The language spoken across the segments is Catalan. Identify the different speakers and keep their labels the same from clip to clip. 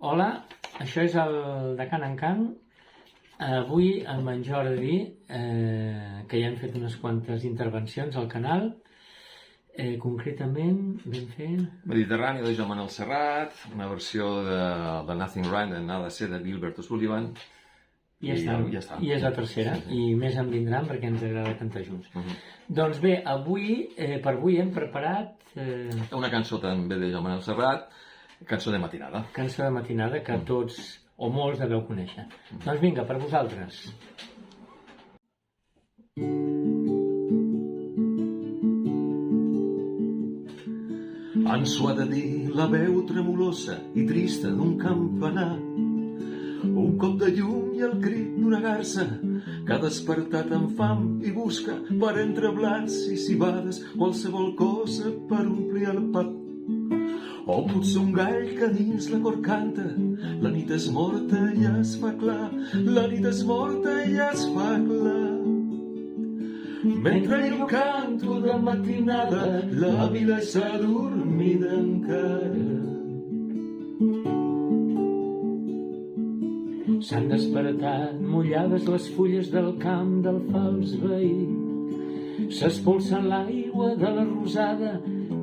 Speaker 1: Hola, això és el de Can en Can. Avui amb en Jordi, que ja hem fet unes quantes intervencions al canal, concretament vam fer...
Speaker 2: Mediterrani de Joan Manuel Serrat, una versió de Nothing Right, de Nada Sé, de Gilbert O'Sullivan.
Speaker 1: I ja està. I és la tercera, sí. I més en vindran perquè ens agrada cantar junts. Doncs bé, per avui hem preparat...
Speaker 2: Una cançó també de Joan Manuel Serrat, cançó de matinada.
Speaker 1: Cançó de matinada que tots, o molts, deveu conèixer. Doncs vinga, per vosaltres.
Speaker 2: Ens ho ha de dir la veu tremolosa i trista d'un campanar, un cop de llum i el crit d'una garça que ha despertat amb fam i busca per entre blats i cibades qualsevol cosa per omplir el pap. O potser un gall que dins la cor canta, la nit és morta i ja es fa clar, la nit és morta i ja es fa clar. Mentre jo canto de matinada, la vila és adormida encara.
Speaker 1: S'han despertat mullades les fulles del camp del fals veí. S'espolsa l'aigua de la rosada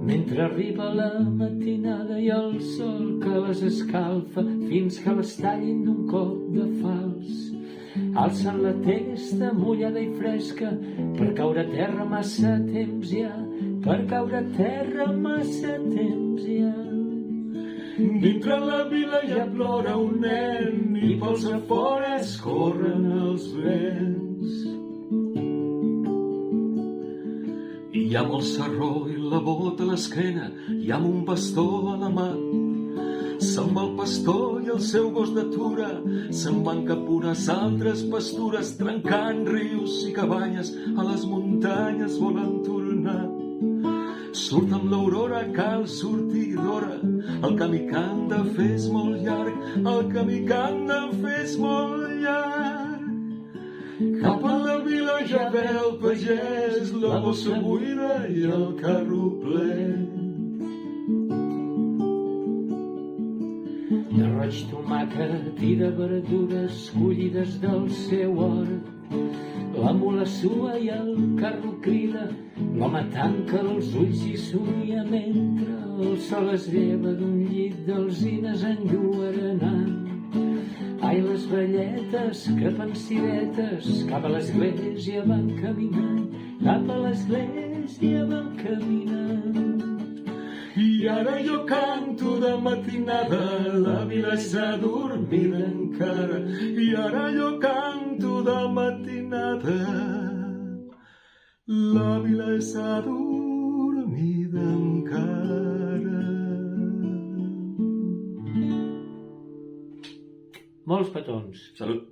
Speaker 1: mentre arriba la matinada i el sol que les escalfa fins que les tallin d'un cop de fals. Alcen la testa mullada i fresca per caure a terra massa temps ja, per caure a terra massa temps ja.
Speaker 2: Dintre la vila ja plora un nen i pels afores corren els vents. I hi ha molt sarró i la bota a l'esquena i amb un bastó a la mà. Se'n va el pastor i el seu gos d'atura, se'n van cap unes altres pastures, trencant rius i cabanyes a les muntanyes volen tornar. Surt amb l'aurora, cal sortir d'hora, el camí que han de fer és molt llarg, el camí que han de fer és molt llarg. Cap a la vila ja ve el pagès, la bossa buida i el carro ple.
Speaker 1: De roig tomàquet i de verdures collides del seu hort. La mula sua i el carro crida, l'home tanca els ulls i somia mentre el sol es lleva d'un llit d'alzines enlluernant. Ai, les velletes, que pensivetes, cap a l'església van caminant, cap a l'església van caminant.
Speaker 2: I ara jo canto de matinada, la vila és adormida encara. I ara jo canto de matinada, la vila és adormida encara.
Speaker 1: Molts petons.
Speaker 2: Salut.